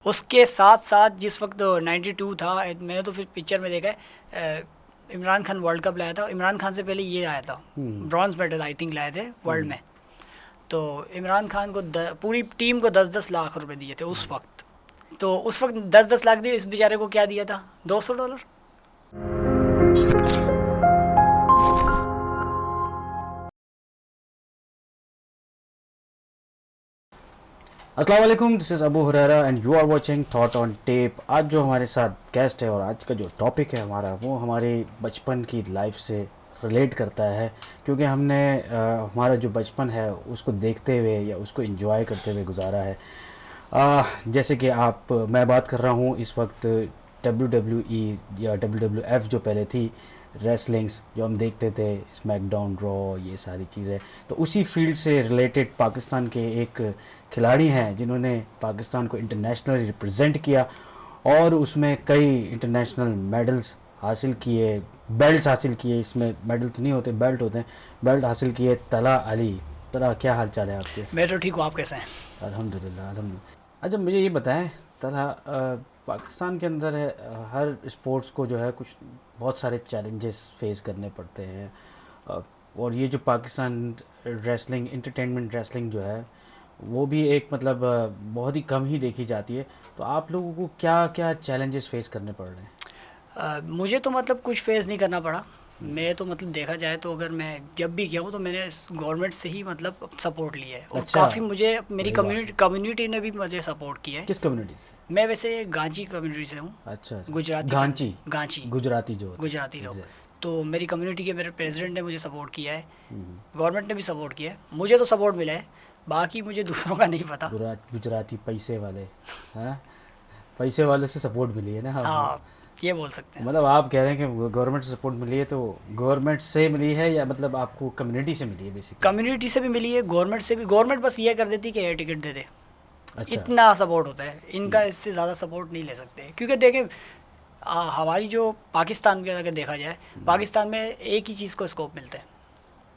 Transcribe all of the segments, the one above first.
उसके साथ साथ जिस वक्त 92 था, मैंने तो फिर पिक्चर में देखा है, इमरान खान वर्ल्ड कप लाया था। इमरान खान से पहले ये आया था, ब्रॉन्ज मेडल आई थिंक लाए थे वर्ल्ड में। तो इमरान खान को पूरी टीम को 10-10 लाख रुपए दिए थे उस वक्त। तो उस वक्त 10-10 लाख दिए, इस बेचारे को क्या दिया था, $200। अस्सलाम वालेकुम, this is Abu Huraira and you are watching thought on tape. आज जो हमारे साथ गेस्ट है और आज का जो टॉपिक है हमारा, वो हमारे बचपन की लाइफ से रिलेट करता है, क्योंकि हमने हमारा जो बचपन है उसको देखते हुए या उसको एंजॉय करते हुए गुजारा है। जैसे कि मैं बात कर रहा हूँ इस वक्त WWE या WWF जो पहले थी, रेसलिंग्स जो हम देखते थे, स्मैकडाउन, रॉ, ये सारी चीज़ें। तो उसी फील्ड से रिलेटेड पाकिस्तान के एक खिलाड़ी हैं जिन्होंने पाकिस्तान को इंटरनेशनली रिप्रेजेंट किया और उसमें कई इंटरनेशनल मेडल्स हासिल किए, बेल्ट्स हासिल किए। इसमें मेडल तो नहीं होते, बेल्ट होते हैं। बेल्ट हासिल किए। तला अली, तला क्या हाल चाल है आपके? मैं तो ठीक हूँ, आप कैसे हैं? अल्हम्दुलिल्लाह अल्हम्दुलिल्लाह। अच्छा, मुझे ये बताएं तला, पाकिस्तान के अंदर हर स्पोर्ट्स को जो है कुछ बहुत सारे चैलेंजेस फेस करने पड़ते हैं, और ये जो पाकिस्तान रेसलिंग, इंटरटेनमेंट रेसलिंग जो है, वो भी एक मतलब बहुत ही कम ही देखी जाती है। तो आप लोगों को क्या क्या चैलेंजेस फेस करने पड़ रहे हैं? मुझे तो मतलब कुछ फेस नहीं करना पड़ा। मैं तो मतलब देखा जाए तो अगर मैं जब भी गया हूँ तो मैंने गवर्नमेंट से ही मतलब सपोर्ट लिया है, और अच्छा, काफ़ी मुझे मेरी बड़ी बात है। कम्युनिटी ने भी मुझे सपोर्ट किया है। किस कम्युनिटी से? मैं वैसे गांची कम्युनिटी से हूँ, अच्छा अच्छा। गुजराती गांची, गांची गुजराती जो होते गुजराती हैं, लोग। एग्जैक्ट। तो मेरी कम्युनिटी के मेरे प्रेसिडेंट ने मुझे सपोर्ट किया है, गवर्नमेंट ने भी सपोर्ट किया है, मुझे तो सपोर्ट मिला है। बाकी मुझे दूसरों का नहीं पता। गुजराती पैसे वाले हैं, पैसे वाले से सपोर्ट मिली है ना आपको? हाँ, ये बोल सकते हैं। मतलब आप कह रहे हैं कि गवर्नमेंट से सपोर्ट मिली है, तो गवर्नमेंट से मिली है या मतलब आपको कम्युनिटी से मिली है बेसिकली? कम्युनिटी से भी मिली है, गवर्नमेंट से भी। गवर्नमेंट बस ये कर देती कि एयर टिकट दे दे, अच्छा। इतना सपोर्ट होता है इनका। इससे ज़्यादा सपोर्ट नहीं ले सकते, क्योंकि देखें, हमारी जो पाकिस्तान के अगर देखा जाए, पाकिस्तान में एक ही चीज़ को स्कोप मिलता है,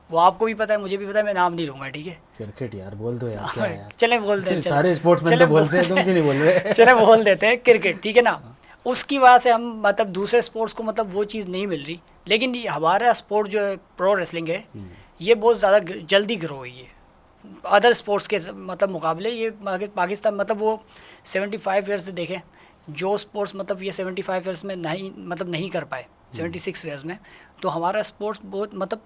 वो आपको भी पता है, मुझे भी पता है, मैं नाम नहीं लूँगा, ठीक है? क्रिकेट यार, बोल दो यार, क्या है यार। चले बोल दें, चले सारे स्पोर्ट्समैन चले तो बोलते हैं, तुम क्यों नहीं बोल रहे? चले बोल देते हैं क्रिकेट, ठीक है ना? उसकी वजह से हम मतलब दूसरे स्पोर्ट्स को मतलब वो चीज़ नहीं मिल रही। लेकिन ये हमारा स्पोर्ट जो है, प्रो रेसलिंग है, ये बहुत ज़्यादा जल्दी ग्रो हुई है अदर स्पोर्ट्स के मतलब मुकाबले। ये पाकिस्तान मतलब वो 75 ईयर्स से देखें, जो स्पोर्ट्स मतलब ये 75 ईयर्स में नहीं मतलब नहीं कर पाए, 76 ईयर्स में। तो हमारा स्पोर्ट्स बहुत मतलब,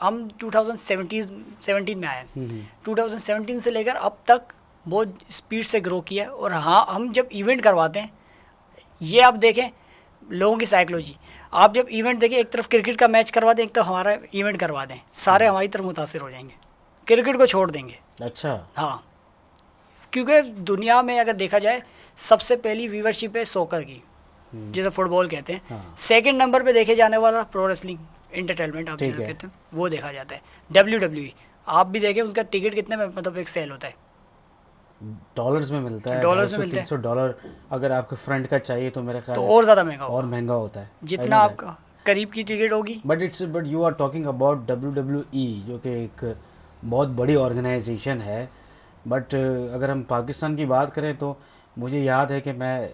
हम 2017 में आए हैं, 2017 से लेकर अब तक बहुत स्पीड से ग्रो किया है। और हाँ, हम जब इवेंट करवाते हैं, ये आप देखें लोगों की साइकोलॉजी, आप जब इवेंट देखें, एक तरफ क्रिकेट का मैच करवा दें, एक तरफ हमारा इवेंट करवा दें, सारे हमारी तरफ मुतासिर हो जाएंगे, क्रिकेट को छोड़ देंगे। अच्छा। हाँ, क्योंकि दुनिया में अगर देखा जाए, सबसे पहली व्यूवरशिप है सॉकर की, जिसे फुटबॉल कहते हैं। हाँ। सेकंड नंबर पे देखे जाने वाला प्रो रेसलिंग एंटरटेनमेंट, आप जिसे ठीक है। कहते हैं, वो देखा जाता है। WWE, आप भी देखें उसका टिकट कितने में मतलब एक सेल होता है, डॉलर्स में मिलता है, डॉलर्स में मिलता है। $250-300। अगर आपको फ्रंट का चाहिए तो मेरे ख्याल तो है और ज़्यादा महंगा और होगा, महंगा होता है। जितना आपका करीब की टिकट होगी। But you are talking about WWE, जो कि एक बहुत बड़ी ऑर्गेनाइजेशन है। बट अगर हम पाकिस्तान की बात करें तो मुझे याद है कि मैं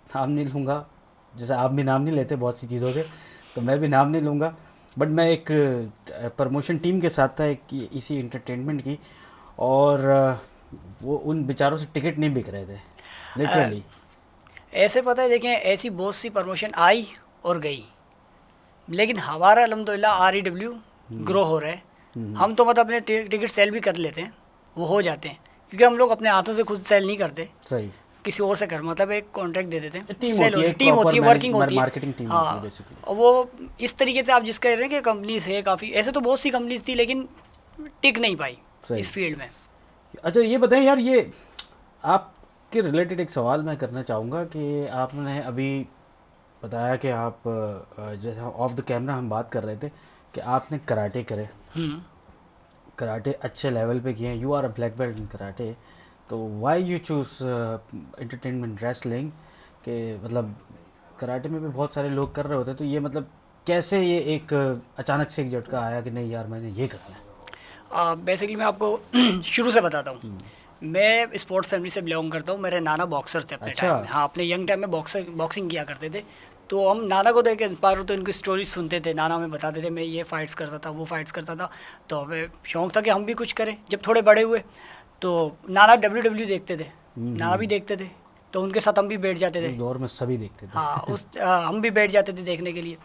नाम नहीं लूँगा, जैसे आप भी नाम नहीं लेते बहुत सी चीज़ों के, तो मैं भी नाम नहीं लूँगा। बट मैं एक प्रमोशन टीम के साथ था एक इसी इंटरटेनमेंट की, और वो उन बेचारों से टिकट नहीं बिक रहे थे लिटरली। ऐसे पता है, देखें, ऐसी बहुत सी प्रमोशन आई और गई, लेकिन हमारा अल्हम्दुलिल्लाह REW ग्रो हो रहा है। हम तो मतलब अपने टिकट सेल भी कर लेते हैं, वो हो जाते हैं, क्योंकि हम लोग अपने हाथों से खुद सेल नहीं करते, सही। किसी और से कर मतलब एक कॉन्ट्रैक्ट दे देते हैं, टीम सेल होती है, होती है, एक टीम होती है, प्रॉपर वर्किंग होती है। मार्केटिंग टीम होती है हाँ, बेसिकली। और वो इस तरीके से आप जिस कह रहे हैं कि कंपनीज है काफ़ी, ऐसे तो बहुत सी कंपनीज थी, लेकिन टिक नहीं पाई सही। इस फील्ड में। अच्छा, ये बताएं यार, ये आपके रिलेटेड एक सवाल मैं करना चाहूँगा कि आपने अभी बताया कि आप जैसे ऑफ द कैमरा हम बात कर रहे थे कि आपने कराटे करे, कराटे अच्छे लेवल पे किए हैं, you are a black belt in karate. तो why you choose entertainment wrestling? के मतलब कराटे में भी बहुत सारे लोग कर रहे होते हैं, तो ये मतलब कैसे ये एक अचानक से एक झटका आया कि नहीं यार मैंने ये करना है? बेसिकली मैं आपको शुरू से बताता हूँ। मैं स्पोर्ट्स फैमिली से बिलोंग करता हूँ। मेरे नाना बॉक्सर थे अपने अच्छा। टाइम में। हाँ, अपने यंग टाइम में बॉक्सिंग किया करते थे। तो हम नाना को देख के इंस्पायर होते, उनकी स्टोरीज सुनते थे। नाना हमें बताते थे, मैं ये फाइट्स करता था, वो फाइट्स करता था। तो हमें शौक था कि हम भी कुछ करें। जब थोड़े बड़े हुए तो नाना WWE देखते थे, नाना भी देखते थे, तो उनके साथ हम भी बैठ जाते उस थे। दौर में सभी देखते थे। हाँ, हम भी बैठ जाते थे देखने के लिए।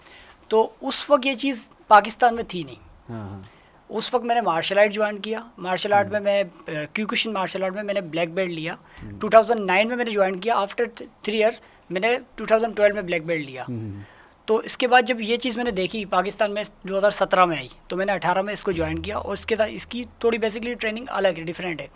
तो उस वक्त ये चीज़ पाकिस्तान में थी नहीं। हाँ हाँ। उस वक्त मैंने मार्शल आर्ट ज्वाइन किया। मार्शल आर्ट में मैं क्यूकुशिन मार्शल आर्ट में मैंने ब्लैक बेल्ट लिया। 2009 में मैंने ज्वाइन किया। आफ्टर 3 ईयर्स मैंने 2012 में ब्लैक बेल्ट लिया। तो इसके बाद जब ये चीज़ मैंने देखी पाकिस्तान में 2017 में आई, तो मैंने 18 में इसको ज्वाइन किया। और इसके साथ इसकी थोड़ी बेसिकली ट्रेनिंग अलग है, डिफरेंट है।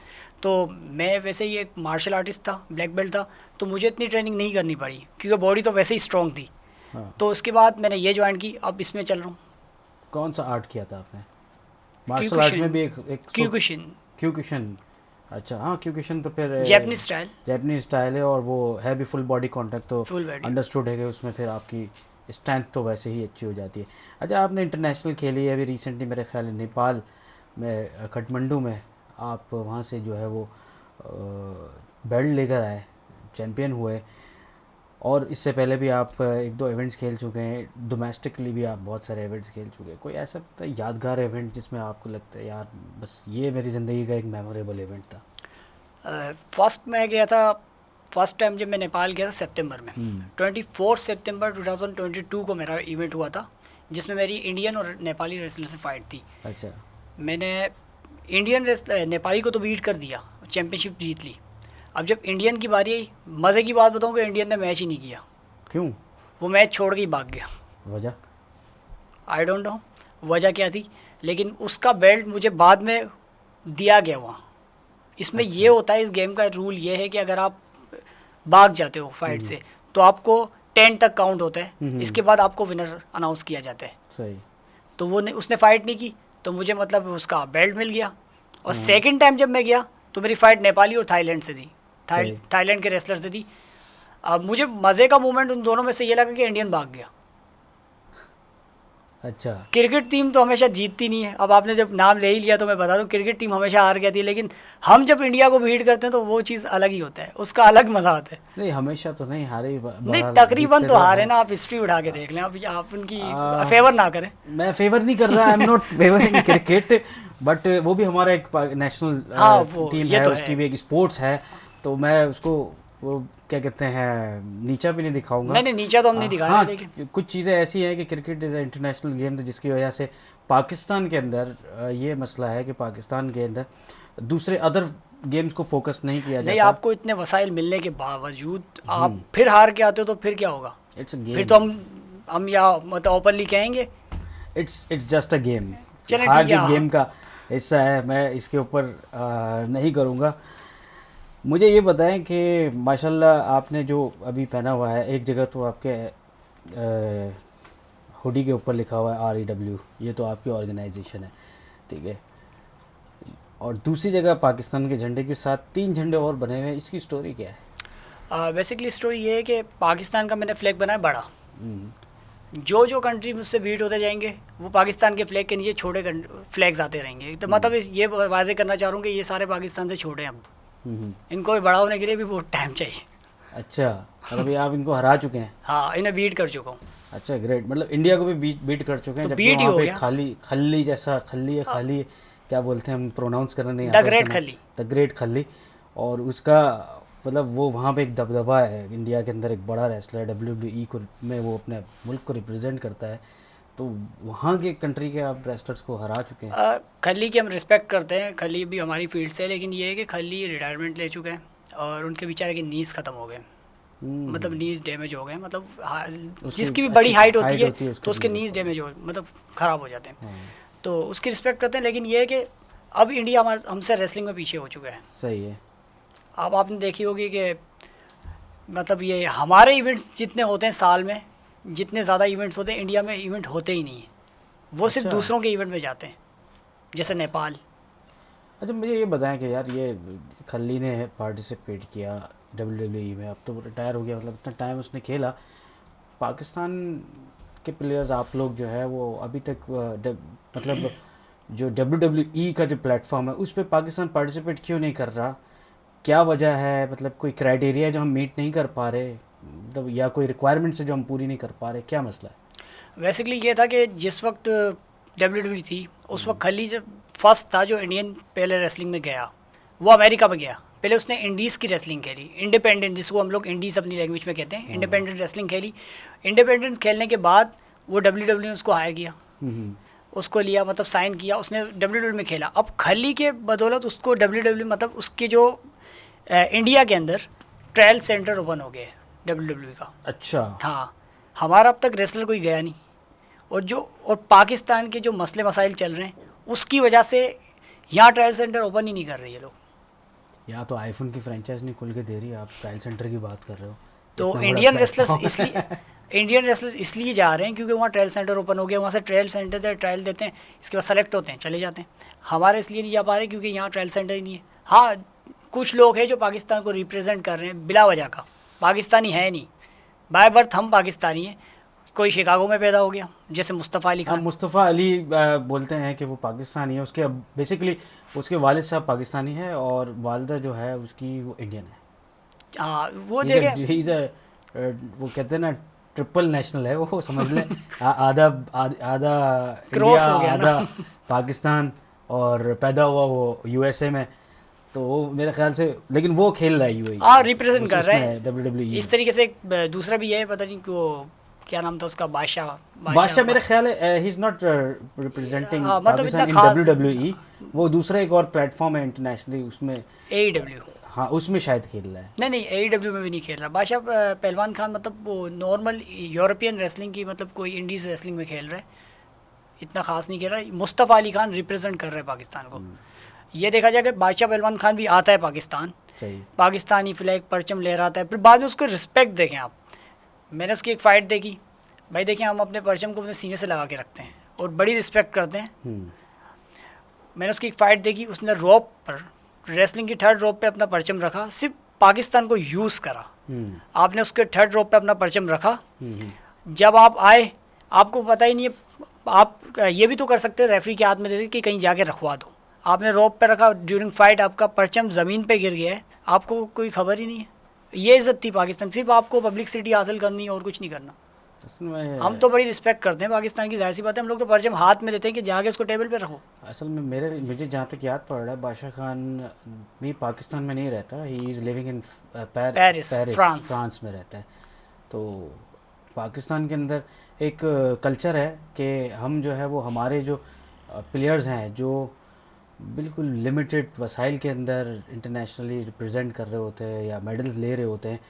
तो मैं वैसे ही एक मार्शल आर्टिस्ट था, ब्लैक बेल्ट था, तो मुझे इतनी ट्रेनिंग नहीं करनी पड़ी क्योंकि बॉडी तो वैसे ही स्ट्रॉन्ग थी। हाँ। तो उसके बाद मैंने ये ज्वाइन की, अब इसमें चल रहा हूँ। कौन सा आर्ट किया था आपने? मार्शल आर्ट में भी एक क्यूकुशिन, क्यूकुशन। अच्छा हाँ, क्यूकुशन तो फिर जैपनीज स्टाइल। जैपनीज स्टाइल है, और वो है भी फुल बॉडी कांटेक्ट, तो फुल बॉडी। अंडरस्टूड है कि उसमें फिर आपकी स्ट्रेंथ तो वैसे ही अच्छी हो जाती है। अच्छा, आपने इंटरनेशनल खेली है अभी रिसेंटली, मेरे ख्याल है नेपाल में, काठमांडू में। आप वहाँ से जो है वो बेल्ट लेकर आए, चैम्पियन हुए। और इससे पहले भी आप एक दो इवेंट्स खेल चुके हैं, डोमेस्टिकली भी आप बहुत सारे इवेंट्स खेल चुके हैं। कोई ऐसा यादगार इवेंट जिसमें आपको लगता है यार बस ये मेरी ज़िंदगी का एक मेमोरेबल इवेंट था? फर्स्ट मैं गया था, फर्स्ट टाइम जब मैं नेपाल गया था सितंबर में। 24 सितंबर 2022 को मेरा इवेंट हुआ था, जिसमें मेरी इंडियन और नेपाली रेसलर से फाइट थी। अच्छा। मैंने नेपाली को तो बीट कर दिया, चैम्पियनशिप जीत ली। अब जब इंडियन की बारी आई, मज़े की बात बताऊँ कि इंडियन ने मैच ही नहीं किया। क्यों? वो मैच छोड़ के ही भाग गया। वजह? आई डोंट नो वजह क्या थी, लेकिन उसका बेल्ट मुझे बाद में दिया गया वहाँ। इसमें ये होता है, इस गेम का रूल ये है कि अगर आप भाग जाते हो फाइट से तो आपको 10 तक काउंट होता है। इसके बाद आपको विनर अनाउंस किया जाता है। सही। तो वो उसने फाइट नहीं की, तो मुझे मतलब उसका बेल्ट मिल गया। और सेकंड टाइम जब मैं गया तो मेरी फाइट नेपाली और थाईलैंड से थी, थाईलैंड के रेसलर से थी। अब मुझे मज़े का मोमेंट उन दोनों में से ये लगा कि इंडियन भाग गया। अच्छा। क्रिकेट टीम तो हमेशा जीतती नहीं है। अब आपने जब नाम ले ही लिया तो मैं बता दूं, क्रिकेट टीम हमेशा हार गई थी, लेकिन हम जब इंडिया को बीट करते हैं तो वो चीज़ अलग ही होता है, उसका अलग मज़ा आता है। नहीं, हमेशा तो नहीं हारे ही, नहीं, तकरीबन तो हारे ना। आप हिस्ट्री उठा के देख लें, आप उनकी फेवर ना करें। मैं फेवर नहीं कर रहा, I am not favouring cricket, but वो भी हमारा एक नेशनल टीम है, उसकी भी एक स्पोर्ट्स है, तो मैं उसको वो क्या कहते हैं नीचा भी नहीं दिखाऊंगा। नहीं, नीचा तो हम नहीं दिखा रहे, लेकिन कुछ चीज़ें ऐसी हैं कि क्रिकेट इज़ इंटरनेशनल गेम, जिसकी वजह से पाकिस्तान के अंदर ये मसला है कि पाकिस्तान के अंदर दूसरे अदर गेम्स को फोकस नहीं किया जाता। नहीं, आपको इतने वसाइल मिलने के बावजूद आप फिर हार के आते हो तो फिर क्या होगा? It's a game. फिर तो हम या मतलब ओपनली कहेंगे इट्स जस्ट अ गेम। चलिए हार ठीक है, जीत गेम का हिस्सा है, मैं इसके ऊपर नहीं करूँगा। मुझे ये बताएं कि माशाल्लाह आपने जो अभी पहना हुआ है, एक जगह तो आपके हुडी के ऊपर लिखा हुआ है REW, ये तो आपकी ऑर्गेनाइजेशन है, ठीक है, और दूसरी जगह पाकिस्तान के झंडे के साथ 3 झंडे और बने हुए हैं, इसकी स्टोरी क्या है? बेसिकली स्टोरी ये है कि पाकिस्तान का मैंने फ्लैग बनाया बड़ा। जो कंट्री मुझसे बीट होते जाएंगे वो पाकिस्तान के फ्लैग के नीचे छोटे फ्लैग्स आते रहेंगे। तो मतलब ये वाजे करना चाह रहा हूँ कि ये सारे पाकिस्तान से छोटे हैं। अब इनको भी बड़ा होने के लिए भी बहुत टाइम चाहिए। अच्छा, और अभी आप इनको हरा चुके हैं? हाँ, इन्हें बीट कर चुका हूँ। अच्छा, ग्रेट। मतलब इंडिया को भी बीट कर चुके हैं। तो जबकि बीट ही वहाँ हो पे गया। खल्ली जैसा, खल्ली या खाली क्या बोलते हैं, हम प्रोनाउंस करना नहीं द ग्रेट खल्ली। द ग्रेट खल्ली। और उसका मतलब वो वहाँ पे एक दबदबा है, इंडिया के अंदर एक बड़ा रेसलर WWE को में वो अपने मुल्क को रिप्रेजेंट करता है, तो वहाँ के कंट्री के आप रेसलर्स को हरा चुके हैं। खल्ली की हम रिस्पेक्ट करते हैं, खल्ली भी हमारी फील्ड से है, लेकिन ये है कि खल्ली रिटायरमेंट ले चुके हैं और उनके बेचारे के नीज ख़त्म हो गए। मतलब नीज डैमेज हो गए, मतलब जिसकी भी बड़ी हाइट होती है तो उसके नीज डैमेज हो, मतलब ख़राब हो जाते हैं। तो उसकी रिस्पेक्ट करते हैं, लेकिन ये है कि अब इंडिया हमसे रेसलिंग में पीछे हो चुका है। सही है। अब आपने देखी होगी कि मतलब ये हमारे इवेंट्स जितने होते हैं साल में, जितने ज़्यादा इवेंट्स होते हैं इंडिया में इवेंट होते ही नहीं हैं। वो सिर्फ दूसरों के इवेंट में जाते हैं, जैसे नेपाल। अच्छा, मुझे ये बताएं कि यार ये खल्ली ने पार्टिसिपेट किया WWE में, अब तो रिटायर हो गया, मतलब इतना टाइम उसने खेला। पाकिस्तान के प्लेयर्स आप लोग जो है वो अभी तक मतलब जो WWE का जो प्लेटफॉर्म है उस पर पाकिस्तान पार्टिसिपेट क्यों नहीं कर रहा? क्या वजह है, मतलब कोई क्राइटेरिया जो हम मीट नहीं कर पा रहे, मतलब या कोई रिक्वायरमेंट्स जो हम पूरी नहीं कर पा रहे, क्या मसला है? बेसिकली ये था कि जिस वक्त WWE थी उस वक्त खली जब फर्स्ट था जो इंडियन पहले रेसलिंग में गया, वो अमेरिका में गया। पहले उसने इंडीज़ की रेसलिंग खेली, इंडिपेंडेंट, जिसको हम लोग इंडीज़ अपनी लैंग्वेज में कहते हैं, इंडिपेंडेंट रेसलिंग खेली। इंडिपेंडेंस खेलने के बाद वो WWE ने उसको हायर किया, उसको लिया, मतलब साइन किया, उसने WWE में खेला। अब खली के बदौलत उसको WWE, मतलब उसके जो इंडिया के अंदर ट्रायल सेंटर ओपन हो गए WWE का। अच्छा। हाँ, हमारा अब तक रेसलर कोई गया नहीं। और पाकिस्तान के जो मसले मसाइल चल रहे हैं उसकी वजह से यहाँ ट्रायल सेंटर ओपन ही नहीं कर रही है लोग। यहाँ तो आईफोन की फ्रेंचाइज नहीं खोल के दे रही है, आप ट्रायल सेंटर की बात कर रहे हो। तो इतना बड़ा इंडियन रेसलर्स platform इसलिए जा रहे हैं क्योंकि वहाँ ट्रायल सेंटर ओपन हो गया, वहाँ से ट्रायल सेंटर से ट्रायल देते हैं, इसके बाद सेलेक्ट होते हैं, चले जाते हैं। हमारे इसलिए नहीं जा पा रहे क्योंकि यहाँ ट्रायल सेंटर ही नहीं है। हाँ, कुछ लोग हैं जो पाकिस्तान को रिप्रेजेंट कर रहे हैं बिला वजह का, पाकिस्तानी है नहीं, बाय बर्थ हम पाकिस्तानी हैं। कोई शिकागो में पैदा हो गया जैसे मुस्तफ़ा अली खान। मुस्तफ़ा अली बोलते हैं कि वो पाकिस्तानी है, उसके बेसिकली उसके वालिद साहब पाकिस्तानी है और वालदा जो है उसकी वो इंडियन है। हाँ, वो देखें, वो कहते हैं ना ट्रिपल नेशनल है वो, समझ लें। आधा आधा क्रॉस इंडिया, हो गया ना। आधा पाकिस्तान, और पैदा हुआ वो यूएसए में। तो वो मेरे ख्याल से, लेकिन वो खेल रहा है यूएई। हाँ, रिप्रेजेंट कर रहा है WWE। इस तरीके से। एक दूसरा भी है, पता नहीं वो क्या नाम था उसका, बादशाह मेरे ख्याल है ही इज नॉट रिप्रेजेंटिंग मतलब इतना पाकिस्तान इन खास WWE। वो दूसरा एक और प्लेटफॉर्म है इंटरनेशनली, उसमें AEW। हाँ उसमें शायद खेल रहा है। नहीं, AEW में भी नहीं खेल रहा बादशाह। पहलवान खान मतलब वो नॉर्मल यूरोपियन रेसलिंग की, मतलब कोई इंडीज़ रेसलिंग में खेल रहा है, इतना खास नहीं खेल रहा है। मुस्तफ़ा अली खान रिप्रेजेंट कर रहा है पाकिस्तान को। ये देखा जाए कि बादशाह पहलवान खान भी आता है पाकिस्तान, सही। पाकिस्तानी फ्लैग परचम लहराता है, फिर बाद में उसको रिस्पेक्ट देखें आप। मैंने उसकी एक फ़ाइट देखी, भाई देखिए हम अपने परचम को अपने सीने से लगा के रखते हैं और बड़ी रिस्पेक्ट करते हैं। मैंने उसकी एक फ़ाइट देखी, उसने रोप पर, रेसलिंग की थर्ड रोप पे अपना परचम रखा, सिर्फ पाकिस्तान को यूज़ करा। आपने उसके थर्ड रोप पे अपना परचम रखा, जब आप आए आपको पता ही नहीं है, आप ये भी तो कर सकते हैं रेफरी के हाथ में दे कि कहीं जाके रखवा दो। आपने रोप पे रखा, ड्यूरिंग फाइट आपका परचम ज़मीन पे गिर गया है, आपको कोई खबर ही नहीं है। ये इज़्ज़त थी पाकिस्तान, सिर्फ आपको पब्लिसिटी हासिल करनी है और कुछ नहीं करना। हम तो बड़ी रिस्पेक्ट करते हैं पाकिस्तान की, जाहिर सी बात है, हम लोग तो परचम हाथ में देते हैं कि जाके उसको टेबल पे रखो। असल में मुझे जहाँ तक याद पड़ रहा है, बादशाह खान भी पाकिस्तान में नहीं रहता, he is living in Paris, France में रहता है। तो पाकिस्तान के अंदर एक कल्चर है कि हम जो है वो हमारे जो प्लेयर्स हैं जो बिल्कुल लिमिटेड वसाइल के अंदर इंटरनेशनली रिप्रेजेंट कर रहे होते हैं या मेडल्स ले रहे होते हैं,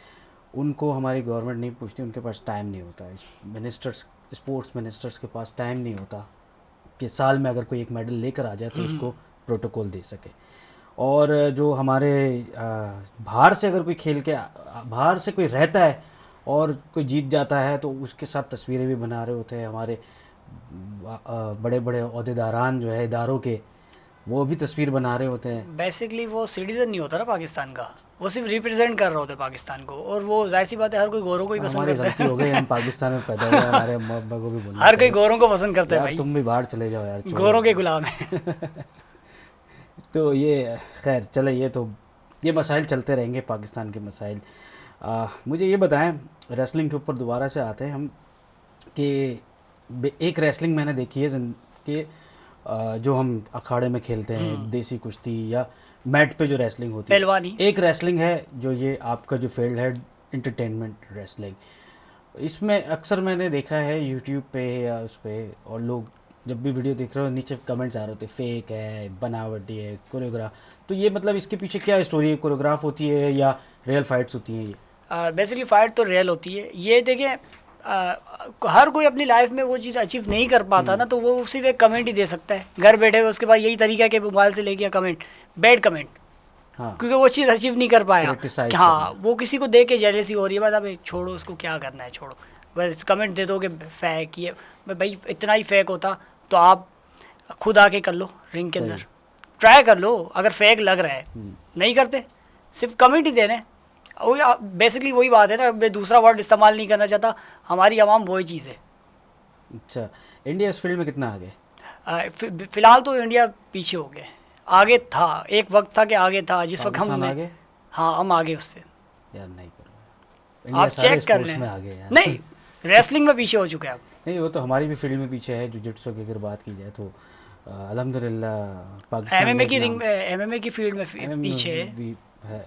उनको हमारी गवर्नमेंट नहीं पूछती, उनके पास टाइम नहीं होता। स्पोर्ट्स मिनिस्टर्स के पास टाइम नहीं होता कि साल में अगर कोई एक मेडल लेकर आ जाए तो उसको प्रोटोकॉल दे सके। और जो हमारे बाहर से अगर कोई खेल के बाहर से कोई रहता है और कोई जीत जाता है तो उसके साथ तस्वीरें भी बना रहे होते हैं। हमारे बड़े बड़े अहदेदारान जो है इदारों के, वो भी तस्वीर बना रहे होते हैं। बेसिकली वो सिटीज़न नहीं होता ना पाकिस्तान का, वो सिर्फ रिप्रेजेंट कर रहे होते पाकिस्तान को। और वो जाहिर सी बात है, हर कोई गोरों को ही पसंद करता है। हो गई, हम पाकिस्तान में पैदा हुए, हमारे अम्मा को भी बोलना हर कोई गोरों को पसंद करता है भाई। तुम भी बाहर चले जाओ यार, गोरों के गुलाम है। तो ये खैर चले, ये मसाइल चलते रहेंगे, पाकिस्तान के मसाइल। मुझे ये बताएं, रेसलिंग के ऊपर दोबारा से आते हैं हम, कि एक रेसलिंग मैंने देखी है कि जो हम अखाड़े में खेलते हैं, देसी कुश्ती या मैट पे जो रेसलिंग होती है, पहलवानी। एक रेसलिंग है जो ये आपका जो फील्ड है एंटरटेनमेंट रेसलिंग, इसमें अक्सर मैंने देखा है यूट्यूब पे या उस पर, और लोग जब भी वीडियो देख रहे हो नीचे कमेंट्स आ रहे होते, फेक है, बनावटी है, कोरियोग्राफ। तो ये मतलब इसके पीछे क्या स्टोरी है? कोरियोग्राफ होती है या रियल फाइट्स होती हैं? ये बेसिकली फ़ाइट तो रियल होती है। ये देखें, हर कोई अपनी लाइफ में वो चीज़ अचीव नहीं कर पाता ना, तो वो सिर्फ एक कमेंट ही दे सकता है घर बैठे हुए। उसके बाद यही तरीका है कि मोबाइल से लेके कमेंट, बैड कमेंट, हाँ, क्योंकि वो चीज़ अचीव नहीं कर पाया। हाँ, वो किसी को देख के जेलसी हो रही है, बात अब छोड़ो, उसको क्या करना है, छोड़ो, बस कमेंट दे दो कि फेक। ये भाई इतना ही फेक होता तो आप खुद आके कर लो रिंग के अंदर, ट्राई कर लो। अगर फेक लग रहा है, नहीं करते, सिर्फ कमेंट ही देने। बेसिकली वही बात है ना, मैं दूसरा वर्ड इस्तेमाल नहीं करना चाहता, हमारी आवाम वही चीज़ है। अच्छा, इंडिया इस फील्ड में कितना आगे? फ़िलहाल तो इंडिया पीछे हो गया। आगे था, एक वक्त था कि आगे था, जिस वक्त हमने, हाँ हम आगे उससे। यार नहीं करो, इंडिया आप सारे चेक कर स्पोर्ट्स लें। में आगे है यार। नहीं, रेसलिंग में पीछे हो चुके हैं आप। नहीं, वो तो हमारी भी फील्ड में पीछे है। जुजित्सु की अगर बात की जाए तो अल्हम्दुलिल्लाह पाकिस्तान एमएमए में की एक रिंग नाम एमएमए की फील्ड में एमएमए पीछे है। भी है।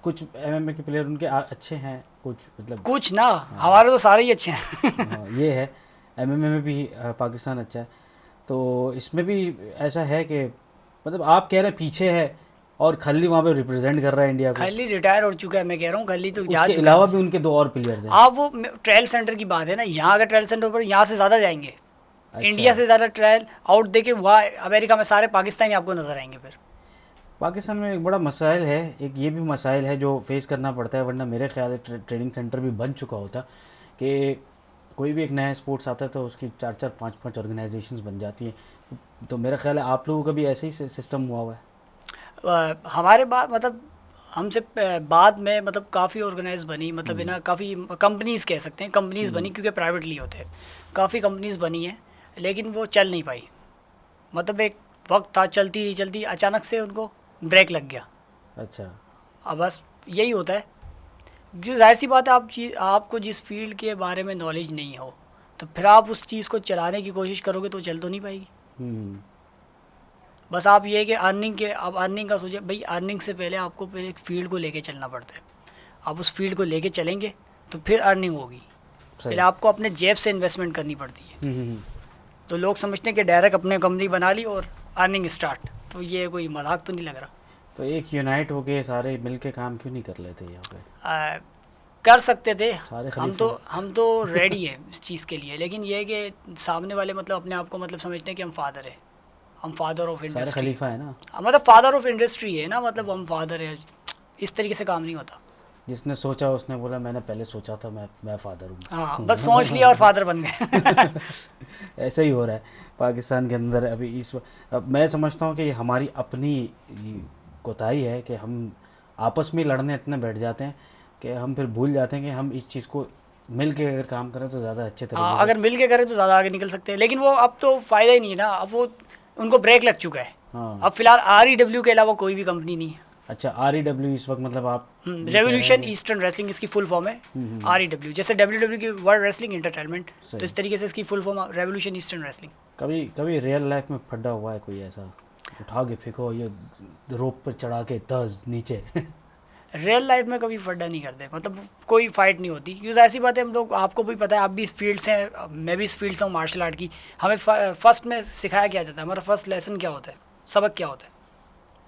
कुछ एमएमए के प्लेयर उनके अच्छे हैं, कुछ मतलब कुछ ना, हमारे तो सारे ही अच्छे हैं। ये है। एमएमए में भी पाकिस्तान अच्छा है। तो इसमें भी ऐसा है कि मतलब आप कह रहे हैं पीछे है और खल्ली वहाँ पे रिप्रेजेंट कर रहा है इंडिया को। खली रिटायर हो चुका है, मैं कह रहा हूँ खली तो जा उसके चुका अलावा है। भी उनके 2 और प्लेयर्स हैं। आप वो ट्रायल सेंटर की बात है ना, यहाँ अगर ट्रायल सेंटर पर यहाँ से ज़्यादा जाएंगे, अच्छा। इंडिया से ज़्यादा ट्रायल आउट देके वहाँ अमेरिका में सारे पाकिस्तानी आपको नजर आएंगे फिर। पाकिस्तान में एक बड़ा मसाइल है, एक ये भी मसाइल है जो फेस करना पड़ता है, वरना मेरे ख्याल है ट्रेनिंग सेंटर भी बन चुका होता कि कोई भी एक नया स्पोर्ट्स आता है तो उसकी 4-4 5-5 ऑर्गेनाइजेशंस बन जाती हैं। तो मेरा ख्याल है आप लोगों का भी ऐसे ही सिस्टम हुआ हुआ है। हमारे बाद मतलब हमसे बाद में मतलब काफ़ी ऑर्गेनाइज बनी, मतलब ना काफ़ी कंपनीज़ कह सकते हैं, कंपनीज़ बनी क्योंकि प्राइवेटली होते हैं। काफ़ी कंपनीज़ बनी हैं लेकिन वो चल नहीं पाई। मतलब एक वक्त था चलती चलती, अचानक से उनको ब्रेक लग गया। अच्छा। अब बस यही होता है, जो जाहिर सी बात है, आपको जिस फील्ड के बारे में नॉलेज नहीं हो तो फिर आप उस चीज़ को चलाने की कोशिश करोगे तो चल तो नहीं पाएगी। बस आप ये कि आप अर्निंग का सोचिए भाई, अर्निंग से पहले आपको पहले एक फील्ड को लेके चलना पड़ता है। आप उस फील्ड को लेके चलेंगे तो फिर अर्निंग होगी। पहले आपको अपने जेब से इन्वेस्टमेंट करनी पड़ती है। तो लोग समझते हैं कि डायरेक्ट अपने कंपनी बना ली और अर्निंग स्टार्ट, तो ये कोई मजाक तो नहीं लग रहा। तो एक यूनाइट हो के सारे मिल के काम क्यों नहीं कर लेते यहाँ पे? कर सकते थे। सारे हम तो रेडी हैं इस चीज़ के लिए, लेकिन ये है कि सामने वाले मतलब अपने आप को मतलब समझते हैं कि हम फादर हैं, हम फादर ऑफ सारे इंडस्ट्री, खलीफा है ना। मतलब फादर ऑफ इंडस्ट्री है ना, मतलब हम फादर है। इस तरीके से काम नहीं होता। जिसने सोचा उसने बोला मैंने पहले सोचा था मैं फादर हूँ। हाँ, बस सोच लिया और फादर बन गए। ऐसा ही हो रहा है पाकिस्तान के अंदर अभी अब मैं समझता हूँ कि ये हमारी अपनी कोताही है कि हम आपस में लड़ने इतने बैठ जाते हैं कि हम फिर भूल जाते हैं कि हम इस चीज़ को मिल के अगर काम करें तो ज़्यादा अच्छे तरीके से। अगर मिल के करें तो ज़्यादा आगे निकल सकते हैं, लेकिन वो अब तो फ़ायदा ही नहीं है ना। अब वो उनको ब्रेक लग चुका है। हाँ। अब फिलहाल REW के अलावा कोई भी कंपनी नहीं है। अच्छा, REW इस वक्त मतलब आप रेवोल्यूशन ईस्टर्न रेसलिंग इसकी फुल फॉर्म है। REW जैसे WWE की वर्ल्ड रेसलिंग एंटरटेनमेंट, तो इस तरीके से इसकी full form revolution eastern wrestling. कभी रियल लाइफ में फड्डा हुआ है कोई ऐसा, उठा के फेंको ये रोप पर चढ़ा के दस नीचे? रियल लाइफ में कभी फड्डा नहीं करते, मतलब कोई फाइट नहीं होती क्योंकि ऐसी बात है। हम लोग, आपको भी पता है, आप भी इस फील्ड से हैं, मैं भी इस फील्ड से हूँ मार्शल आर्ट की। हमें फर्स्ट में सिखाया क्या जाता है, हमारा फर्स्ट लेसन क्या होता है, सबक क्या होता है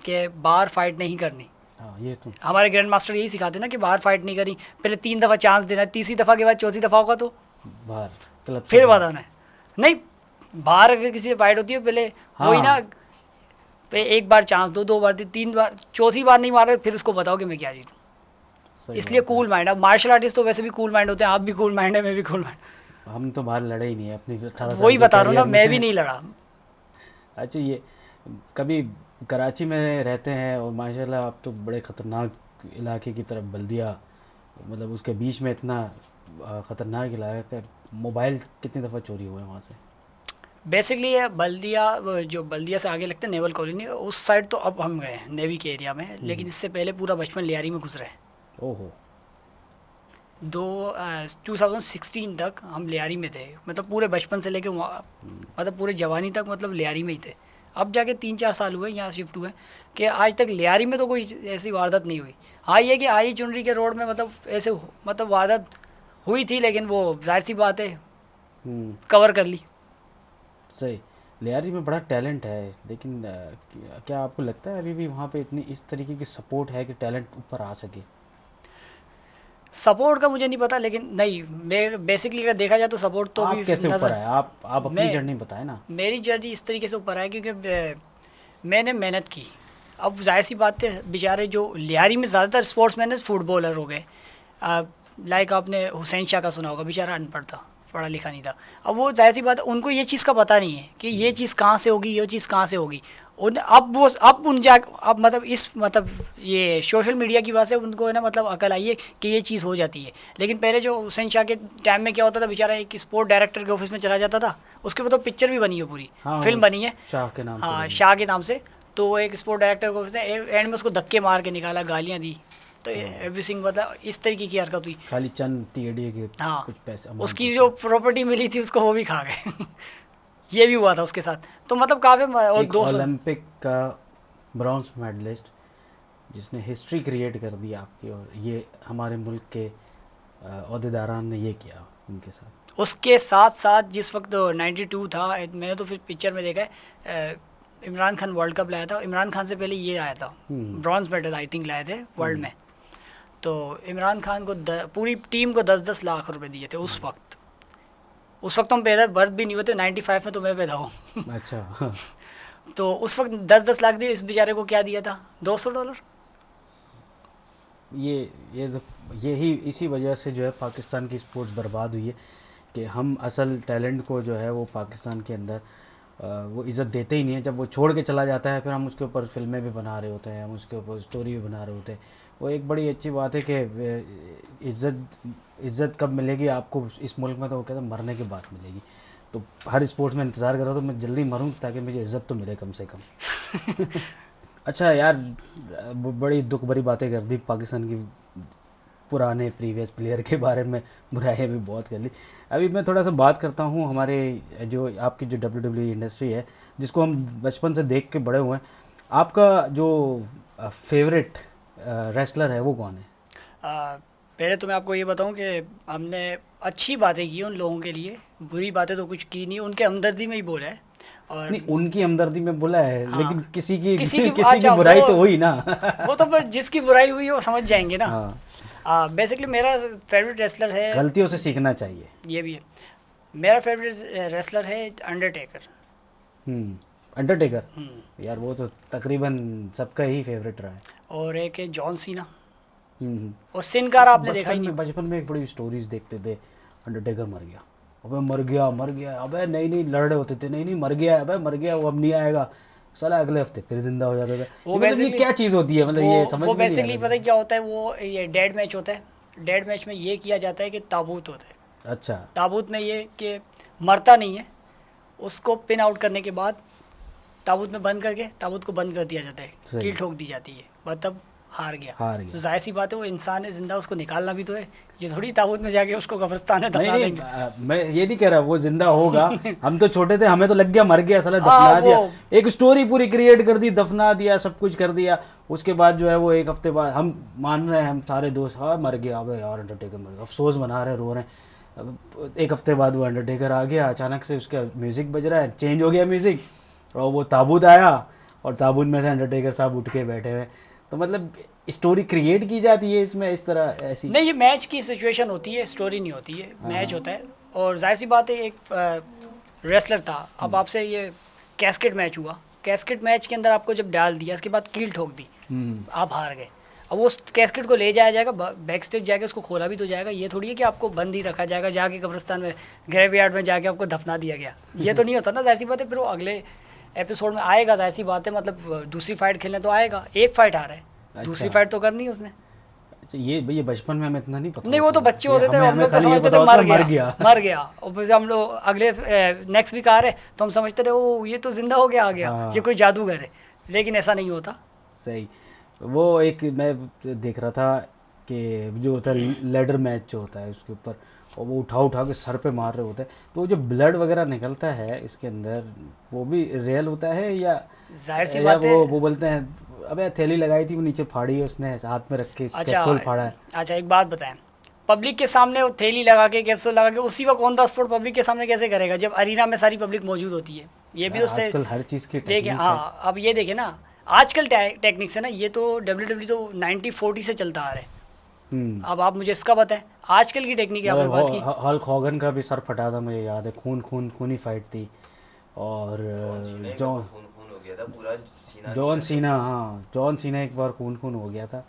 कि बाहर फाइट नहीं करनी। हाँ, ये तो हमारे ग्रैंड मास्टर यही सिखाते हैं ना कि बाहर फाइट नहीं करी, पहले 3 दफ़ा चांस देना है, तीसरी दफ़ा के बाद चौथी दफ़ा होगा तो बाहर क्लब फिर बताना है। नहीं, बाहर अगर किसी से फाइट होती है पहले वही ना, एक बार चांस दो, 2 बार दी, 3 बार, चौथी बार नहीं मारे फिर उसको बताओ कि मैं क्या जीतूँ। इसलिए कूल माइंड। अब मार्शल आर्टिस्ट तो वैसे भी कूल माइंड होते हैं, आप भी कूल माइंड है, मैं भी कूल माइंड। हम तो बाहर लड़े ही नहीं है अपनी 18 साल वही के बता रहा हूँ ना, career मैं में। भी नहीं लड़ा। अच्छा, ये कभी कराची में रहते हैं और माशाल्लाह आप तो बड़े ख़तरनाक इलाके की तरफ बल्दिया, मतलब उसके बीच में इतना ख़तरनाक इलाका है। मोबाइल कितनी दफ़ा चोरी हुए हैं वहाँ से? बेसिकली ये बल्दिया, जो बल्दिया से आगे लगते हैं नेवल कॉलोनी, उस साइड तो अब हम गए नेवी के एरिया में, लेकिन इससे पहले पूरा बचपन लियारी में गुजरा है। ओहो। 2016 तक हम लियारी में थे, मतलब पूरे बचपन से लेके मतलब पूरे जवानी तक मतलब लियारी में ही थे। अब जाके 3-4 साल हुए यहाँ शिफ्ट हुए कि आज तक लियारी में तो कोई ऐसी वारदात नहीं हुई। हाँ, ये कि आई चुनरी के रोड में मतलब ऐसे मतलब वारदात हुई थी, लेकिन वो जाहिर सी बात है कवर कर ली। सही। लियारी में बड़ा टैलेंट है, लेकिन क्या आपको लगता है अभी भी वहाँ पे इतनी इस तरीके की सपोर्ट है कि टैलेंट ऊपर आ सके? सपोर्ट का मुझे नहीं पता, लेकिन नहीं, मैं बेसिकली अगर देखा जाए तो सपोर्ट तो आप भी कैसे ऊपर आए? आप अपनी जर्नी बताएं ना। मेरी जर्नी इस तरीके से ऊपर आया क्योंकि मैंने मेहनत की। अब जाहिर सी बात है, बेचारे जो लियारी में ज़्यादातर स्पोर्ट्समैन है फुटबॉलर हो गए, लाइक आपने हुसैन शाह का सुना होगा, बेचारा अनपढ़ था, पढ़ा लिखा नहीं था। अब वो जाहिर सी बात है, उनको ये चीज़ का पता नहीं है कि ये चीज़ कहाँ से होगी, ये चीज़ कहाँ से होगी। अब मतलब ये सोशल मीडिया की वजह से उनको है ना, मतलब अकल आई है कि ये चीज़ हो जाती है। लेकिन पहले जो हुसैन शाह के टाइम में क्या होता था, बेचारा एक स्पोर्ट डायरेक्टर के ऑफिस में चला जाता था, उसके बाद तो पिक्चर भी बनी है पूरी। हाँ, फिल्म बनी है शाह के नाम से। हाँ, शाह के नाम से। तो वो एक स्पोर्ट डायरेक्टर को एंड में उसको धक्के मार के निकाला, गालियाँ दी, तो एवरी सिंह मतलब इस तरीके की हरकत हुई। खाली चंद टीएडी के हाँ, कुछ पैसे उसकी जो प्रॉपर्टी मिली थी उसको वो भी खा गए। ये भी हुआ था उसके साथ, तो मतलब काफ़ी। और एक ओलंपिक का ब्रॉन्ज मेडलिस्ट जिसने हिस्ट्री क्रिएट कर दी आपकी, और ये हमारे मुल्क के अहदेदारान ने ये किया उनके साथ। उसके साथ साथ जिस वक्त 92 था, मैंने तो फिर पिक्चर में देखा है, इमरान खान वर्ल्ड कप लाया था। इमरान खान से पहले ये आया था, ब्रॉन्ज मेडल आई थिंक लाए थे वर्ल्ड में। तो इमरान खान को पूरी टीम को 10-10 लाख रुपए दिए थे उस वक्त। उस वक्त हम पैदा बर्थ भी नहीं हुए थे, 95 में तो मैं पैदा हूँ। अच्छा। तो उस वक्त 10-10 लाख दिए, इस बेचारे को क्या दिया था, $200। यही इसी वजह से जो है पाकिस्तान की स्पोर्ट्स बर्बाद हुई है कि हम असल टैलेंट को जो है वो पाकिस्तान के अंदर वो इज़्ज़त देते ही नहीं है। जब वो छोड़ के चला जाता है फिर हम उसके ऊपर फिल्में भी बना रहे होते हैं, हम उसके ऊपर स्टोरी भी बना रहे होते हैं। वो एक बड़ी अच्छी बात है कि इज़्ज़त कब मिलेगी आपको इस मुल्क में, तो वो कहते हैं मरने के बाद मिलेगी। तो हर स्पोर्ट्स में इंतज़ार कर रहा हूँ तो मैं जल्दी मरूँ ताकि मुझे इज़्ज़त तो मिले कम से कम। अच्छा यार, बड़ी दुख भरी बातें कर दी पाकिस्तान की पुराने प्रीवियस प्लेयर के बारे में, बुराइयाँ भी बहुत कर ली। अभी मैं थोड़ा सा बात करता हूँ हमारे जो आपकी जो WWE इंडस्ट्री है जिसको हम बचपन से देख के बड़े हुए हैं, आपका जो फेवरेट रेसलर है वो कौन है? पहले तो मैं आपको ये बताऊं कि हमने अच्छी बातें की उन लोगों के लिए, बुरी बातें तो कुछ की नहीं, उनके हमदर्दी में ही बोला है। और नहीं, उनकी हमदर्दी में बोला है, हाँ, लेकिन किसी की अच्छा, बुराई तो हुई ना। वो तो जिसकी बुराई हुई है वो समझ जाएंगे ना। हाँ। बेसिकली मेरा फेवरेट रेसलर है, गलतियों से सीखना चाहिए, ये भी है। मेरा फेवरेट रेसलर है अंडरटेकर। अंडरटेकर यार वो तो तकरीबन सबका ही फेवरेट रहा है। और एक है जॉन सीना। और सिन कार आपने देखा ही नहीं। बचपन में एक बड़ी स्टोरीज देखते थे, अंडरटेकर मर गया, अबे मर गया, अबे नहीं लड़ रहे होते थे, नहीं मर गया, अबे मर गया, वो अब नहीं आएगा, साला अगले हफ्ते फिर जिंदा हो जाता था। वो मतलब ये क्या चीज़ होती है, मतलब ये समझ वो बेसिकली पता है क्या होता है, वो ये डेड मैच होता है। डेड मैच में ये किया जाता है कि ताबूत होता है। अच्छा। ताबूत में ये कि मरता नहीं है, उसको पिन आउट करने के बाद ताबूत में बंद करके ताबूत को बंद कर दिया जाता है, कील ठोक दी जाती है, मतलब हार गया। तो जाहिर सी बात है वो इंसान है जिंदा, उसको निकालना भी तो है। ये थोड़ी ताबूत में जाके उसको कब्रिस्तान में दफना देंगे। मैं ये नहीं कह रहा वो जिंदा होगा। हम तो छोटे थे, हमें तो लग गया मर गया, साला दफना दिया, एक स्टोरी पूरी क्रिएट कर दी, दफना दिया, सब कुछ कर दिया। उसके बाद जो है वो एक हफ्ते बाद हम मान रहे हैं, हम सारे दोस्त, हाँ मर गया, अबे यार अंडरटेकर मर गया, अफसोस बना रहे, रो रहे हैं। एक हफ्ते बाद वो अंडरटेकर आ गया, अचानक से उसका म्यूजिक बज रहा है, चेंज हो गया म्यूजिक, और वो ताबूत आया और ताबूत में से अंडरटेकर साहब उठ के बैठे हुए। तो मतलब स्टोरी क्रिएट की जाती है इसमें इस तरह, ऐसी नहीं, ये मैच की सिचुएशन होती है, स्टोरी नहीं होती है। मैच होता है, और जाहिर सी बात है एक रेसलर था, अब आपसे ये कैस्केट मैच हुआ, कैस्केट मैच के अंदर आपको जब डाल दिया, उसके बाद कील ठोक दी, आप हार गए। अब उस कैस्केट को ले जाया जाएगा बैक स्टेज, जाके उसको खोला भी तो जाएगा। ये थोड़ी है कि आपको बंद ही रखा जाएगा, जाके कब्रिस्तान में ग्रेवयार्ड में जाके आपको दफना दिया गया। ये तो नहीं होता ना, जाहिर सी बात है। फिर वो अगले एपिसोड में आएगा, जाहिर सी बात है, मतलब दूसरी फाइट खेलने तो आएगा। एक फाइट आ रहा है, दूसरी फाइट तो करनी है उसने। अच्छा, ये बचपन में हमें इतना नहीं पता। नहीं, वो तो बच्चे होते थे, हम लोग तो समझते थे मर गया। और फिर हम लोग अगले नेक्स्ट वीक आ रहे तो हम समझते थे ओ ये तो जिंदा हो गया, आ गया, ये कोई जादूगर है। लेकिन ऐसा नहीं होता। सही। वो एक मैं देख रहा था कि जो होता है लेडर मैच जो होता है उसके ऊपर, और वो उठा के सर पे मार रहे होते हैं, तो जो ब्लड वगैरह निकलता है इसके अंदर, वो भी रियल होता है या जाहिर सी बात है? वो बोलते हैं अबे थैली लगाई थी वो नीचे फाड़ी है उसने, हाथ में रख के कैप्सूल फाड़ा है। अच्छा, एक बात बताएं, पब्लिक के सामने वो थैली लगा के कैप्सूल लगा के उसी वक्त ऑन द स्पॉट पब्लिक के सामने कैसे करेगा जब अरीना में सारी पब्लिक मौजूद होती है? ये भी उससे आजकल हर चीज़ की देखिए। हाँ, अब ये देखे ना, आजकल टेक्निक्स है ना, ये तो WWE तो 1940 से चलता आ रहा है। अब आप मुझे इसका बताएं, आजकल की टेक्निक आपने बात की। हल्क हॉगन का भी सर फटा था, मुझे याद है, खूनी फाइट थी। और जॉन सीना एक बार खून हो गया था।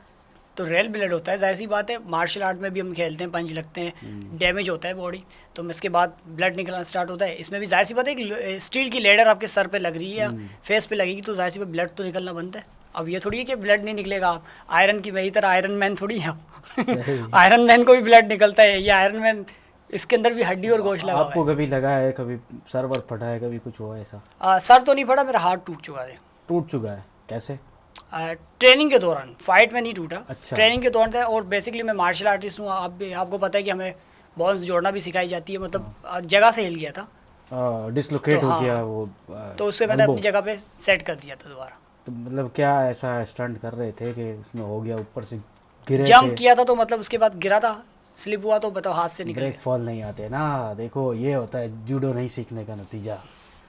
तो रेल ब्लड होता है, जाहिर सी बात है। मार्शल आर्ट में भी हम खेलते हैं, पंच लगते हैं, डैमेज होता है बॉडी, तो इसके बाद ब्लड निकलना स्टार्ट होता है। इसमें भी जाहिर सी बात है, एक स्टील की लेडर आपके सर पे लग रही है या फेस पे लगेगी, तो जाहिर सी बात ब्लड तो निकलना बनता है। अब ये थोड़ी है कि ब्लड नहीं निकलेगा। आप आयरन की मेरी तरह आयरन मैन थोड़ी है। आयरन मैन को भी ब्लड निकलता है। ये आयरन मैन, इसके अंदर भी हड्डी और गोश्त लगा हुआ है। आपको कभी लगा है, कभी सर वर फटा है, कभी कुछ हुआ ऐसा? सर तो नहीं फटा, मेरा हाथ टूट चुका है। टूट चुका है? कैसे? ट्रेनिंग के दौरान, फाइट में नहीं टूटा। अच्छा। ट्रेनिंग के दौरान था, और बेसिकली मैं मार्शल आर्टिस्ट हूँ। आपको पता है कि हमें बॉल्स जोड़ना भी सिखाई जाती है, मतलब जगह से हिल गया था डिसलोकेट तो हो हाँ, गया वो तो उससे मैंने elbow। अपनी जगह पे सेट कर दिया था दोबारा। तो मतलब क्या ऐसा स्टंट कर रहे थे कि उसमें हो गया, ऊपर से गिरे जंप थे? किया था तो मतलब उसके बाद गिरा था, स्लिप हुआ तो बताओ हाथ से निकल ब्रेक गया। फॉल नहीं आते ना, देखो ये होता है जूडो नहीं सीखने का नतीजा।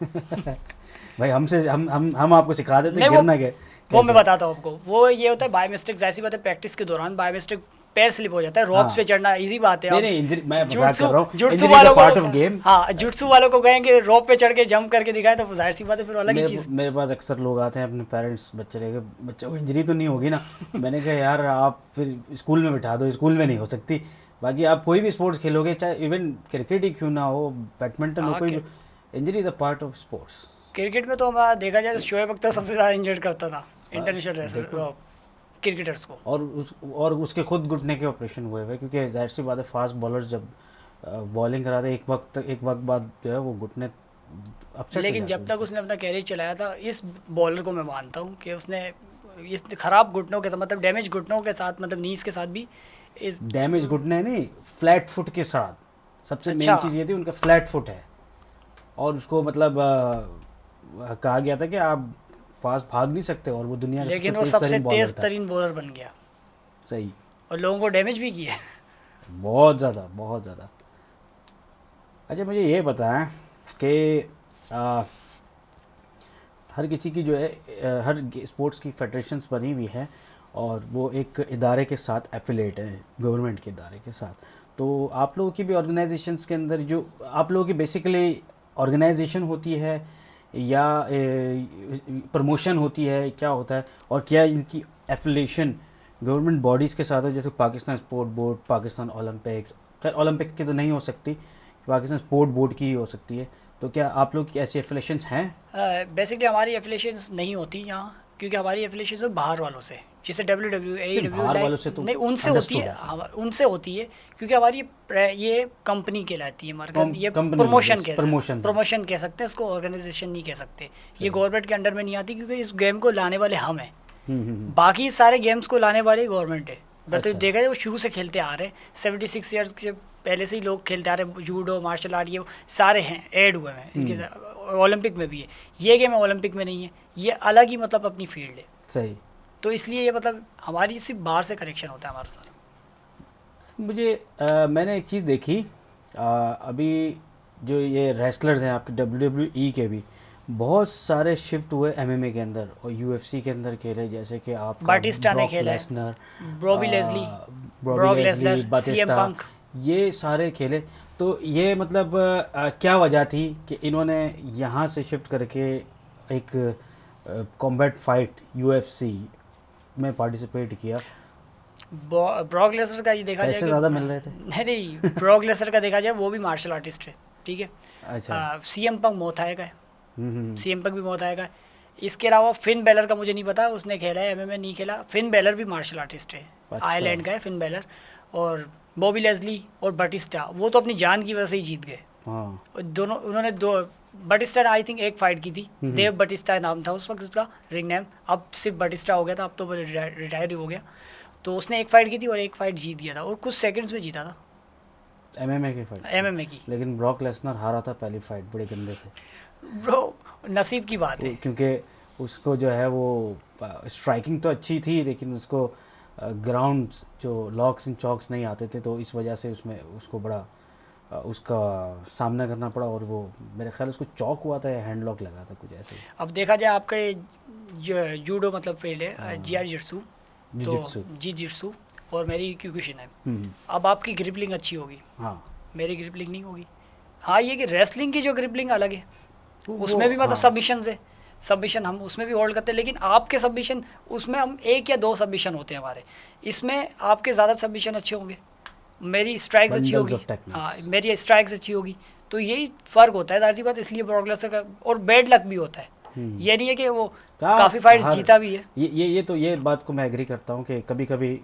भाई हमसे हम आपको सिखा देते नहीं, गिरना के वो मैं कैसे। बताता हूँ आपको। वो ये होता है बाय मिस्टेक, जाहिर सी बात है, प्रैक्टिस के दौरान बाय मिस्टेक पैर स्लिप हो जाता है। हाँ। रोप्स पे चढ़ना इजी बात है। नहीं अब नहीं, इंजरी मैं मजाक जुट्सू कर रहा हूँ, जुट्सू इंजरी इज अ वालों पार्ट को, ऑफ गेम। हाँ, जुट्सू वालों को कहेंगे रोप पे चढ़ के जंप करके दिखाएं तो जाहिर सी बात है फिर अलग ही चीज़। मेरे पास अक्सर लोग आते हैं अपने पेरेंट्स, बच्चे लेके, बच्चे को इंजरी तो नहीं होगी ना? मैंने कहा यार आप फिर स्कूल में बिठा दो, स्कूल में नहीं हो सकती। बाकी आप कोई भी स्पोर्ट्स खेलोगे, चाहे इवन क्रिकेट ही क्यों ना हो, बैडमिंटन हो, हाँ, कोई भी, injury is a part of sports. Cricket में तो हमारा देखा जाए तो शोएब अख्तर सबसे ज़्यादा इंजर्ड करता था इंटरनेशनल देखो। क्रिकेटर्स को। और उसके खुद घुटने के ऑपरेशन हुए हुए, क्योंकि जाहिर सी बात है फास्ट बॉलर्स जब बॉलिंग कराते एक वक्त बाद जो है वो घुटने अपसेट हो लेकिन जाते जब हैं। तक उसने अपना कैरियर चलाया था, इस बॉलर को मैं मानता हूँ कि उसने इस ख़राब घुटनों के साथ, मतलब डैमेज घुटनों के साथ, मतलब नीज के साथ भी डैमेज घुटने नहीं, फ्लैट फुट के साथ। सबसे मेन अच्छा। चीज़ ये थी उनका फ्लैट फुट है, और उसको मतलब कहा गया था कि आप फास्ट भाग नहीं सकते, और वो दुनिया का लेकिन वो तेज सबसे तरीन बॉलर तेज़ था। तरीन बॉलर बन गया सही। और लोगों को डैमेज भी किया। बहुत ज़्यादा, बहुत ज़्यादा। अच्छा मुझे ये बताएं कि हर किसी की जो है हर स्पोर्ट्स की फेडरेशंस बनी हुई है, और वो एक इदारे के साथ एफिलेट है, गवर्नमेंट के इदारे के साथ। तो आप लोगों की भी ऑर्गेनाइजेशंस के अंदर जो आप लोगों की बेसिकली ऑर्गेनाइजेशन होती है या प्रमोशन होती है, क्या होता है, और क्या इनकी एफिलेशन गवर्नमेंट बॉडीज़ के साथ है, जैसे Pakistan sport board, Pakistan Olympics, खैर ओलंपिक की तो नहीं हो सकती, पाकिस्तान स्पोर्ट बोर्ड की ही हो सकती है। तो क्या आप लोग की ऐसी एफिलेशंस हैं? बेसिकली हमारी एफिलिएशंस नहीं होती यहाँ, क्योंकि हमारी एफिलिएशंस बाहर वालों से, जैसे WWE, AEW, बाहर वालों से तो नहीं, उनसे होती अंडरस्टूड है। है। उनसे होती है, क्योंकि हमारी ये कंपनी कहलाती है हमारे, ये कंपनी प्रमोशन प्रमोशन कह सकते हैं इसको, ऑर्गेनाइजेशन नहीं कह सकते। ये गवर्नमेंट के अंडर में नहीं आती, क्योंकि इस गेम को लाने वाले हम हैं। बाकी सारे गेम्स को लाने वाली गवर्नमेंट है। तो अच्छा। देखा जाए वो शुरू से खेलते आ रहे हैं, 76 ईयर्स के पहले से ही लोग खेलते आ रहे हैं। जूडो, मार्शल आर्ट, ये सारे हैं, ऐड हुए हैं इसके। ओलंपिक में भी है ये गेम, ओलंपिक में नहीं है, ये अलग ही मतलब अपनी फील्ड है। सही। तो इसलिए ये मतलब हमारी सिर्फ बाहर से कनेक्शन होता है हमारा सारा। मुझे मैंने एक चीज़ देखी, अभी जो ये रेसलर्स हैं आपके WWE के भी बहुत सारे शिफ्ट हुए MMA के अंदर, और UFC के अंदर खेले, जैसे कि आप बाटिस्टा ने खेला है, ब्रॉक लेसनर, CM पंक, ये सारे खेले। तो ये मतलब क्या वजह थी कि इन्होंने यहाँ से शिफ्ट करके एक कॉम्बैट फाइट UFC में पार्टिसिपेट किया? ब्रॉक लेसनर का ये देखा जाए पैसे ज़्यादा मिल रहे थे? नहीं, ब्रॉक लेसनर का देखा जाए वो भी मार्शल आर्टिस्ट है, ठीक है। अच्छा। CM पंक मोथाए का है, CM पंक भी मोथाए का है। इसके अलावा फिन बेलर का मुझे नहीं पता, उसने खेला है, MMA नहीं खेला। फिन बेलर भी मार्शल आर्टिस्ट है, अच्छा। आयरलैंड का है फिन बेलर। और बॉबी लेस्ली और बटिस्टा, वो तो अपनी जान की वजह से ही जीत गए। हाँ। और दोनों, उन्होंने बटिस्टा ने आई थिंक एक फाइट की थी, देव बटिस्टा नाम था उस वक्त उसका रिंग नेम, अब सिर्फ बटिस्टा हो गया था, अब तो रिटायर ही हो गया। तो उसने एक फाइट की थी और एक फाइट जीत गया था, और कुछ सेकंड्स में जीता था MMA की फाइट? MMA की। लेकिन ब्रॉक लेसनर हारा था पहली फाइट बड़े गंदे से। ब्रो नसीब की बात है, क्योंकि उसको जो है वो स्ट्राइकिंग तो अच्छी थी, लेकिन उसको ग्राउंड जो लॉक्स एंड चॉक्स नहीं आते थे, तो इस वजह से उसमें उसको बड़ा उसका सामना करना पड़ा, और वो मेरे ख्याल उसको चॉक हुआ था या हैंड लॉक लगा था, कुछ ऐसे। अब देखा जाए आपका ये जूडो मतलब फील्ड है, जियार्जित्सु, जिजित्सु। जिजित्सु, और मेरी क्यूकुशिन है। अब आपकी ग्रिपलिंग अच्छी होगी, हाँ। मेरी ग्रिपलिंग नहीं होगी। हाँ, ये कि रेसलिंग की जो ग्रिपलिंग अलग है, उसमें भी मतलब सबमिशंस है, सबमिशन हम उसमें भी होल्ड करते हैं, लेकिन आपके सबमिशन उसमें हम 1 या 2 सबमिशन होते हैं हमारे, इसमें आपके ज़्यादा सबमिशन अच्छे होंगे, मेरी स्ट्राइक्स अच्छी होगी। हाँ, मेरी स्ट्राइक्स अच्छी होगी। तो यही फ़र्क होता है, जाहिर सी बात। इसलिए ब्रॉक लेसनर का और बैड लक भी होता है, ये नहीं है कि वो काफ़ी फाइट्स जीता भी है। ये बात को मैं एग्री करता हूँ कि कभी कभी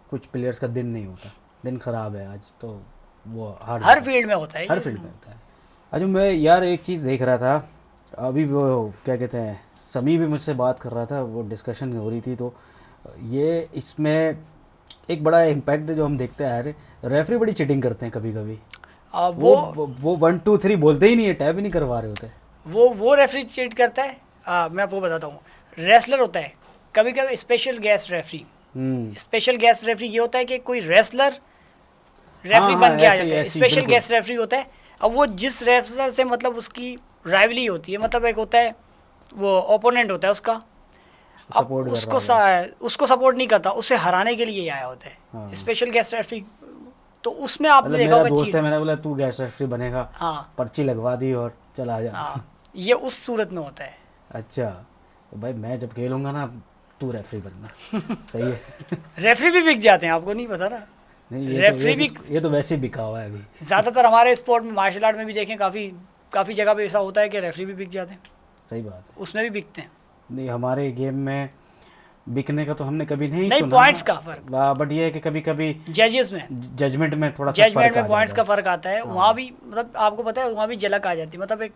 कुछ प्लेयर्स का दिन नहीं होता, दिन ख़राब है आज, तो वो हर फील्ड में होता है, हर फील्ड में होता है। अच्छा मैं यार एक चीज़ देख रहा था अभी, वो क्या कहते हैं, समी भी मुझसे बात कर रहा था, वो डिस्कशन हो रही थी, तो ये इसमें एक बड़ा इम्पैक्ट है जो हम देखते आ रहे, रेफरी बड़ी चीटिंग करते हैं कभी कभी। वो 1 2 3 बोलते ही नहीं है, टैब ही नहीं करवा रहे होते। वो रेफरी चीट करता है। मैं आपको बताता हूँ, रेसलर होता है कभी कभी special guest referee. Special guest referee ये होता है कि कोई रेसलर रेफरी बन के आ जाता है, स्पेशल गेस्ट रेफरी होता है। अब वो जिस रेसलर से मतलब उसकी राइवली होती है, मतलब एक होता है वो ओपोनेंट होता है उसका, अब उसको सपोर्ट नहीं करता, उसे हराने के लिए आया होता है स्पेशल गेस्ट रेफरी। तो उसमें आपने देखा होगा, दोस्त है, मैंने बोला तू गेस्ट रेफरी बनेगा, हाँ पर्ची लगवा दी और चला जा। हाँ, ये उस सूरत में होता है। अच्छा, तो भाई मैं जब खेलूंगा ना तू रेफरी बनना। सही है। रेफरी भी बिक जाते हैं, आपको नहीं पता ना। नहीं, रेफरी भी ये तो वैसे ही बिका हुआ है अभी। ज़्यादातर हमारे स्पोर्ट में, मार्शल आर्ट में भी देखें, काफ़ी जगह पे ऐसा होता है कि रेफरी भी बिक जाते हैं। सही बात है, उसमें भी बिकते हैं। नहीं हमारे गेम में बिकने का तो हमने कभी नहीं सुना, पॉइंट्स का फर्क, बट ये है कि कभी कभी जजेस में, जजमेंट में थोड़ा जजमेंट में पॉइंट्स का फ़र्क आता है। वहाँ भी मतलब आपको पता है, वहाँ भी झलक आ जाती है, मतलब एक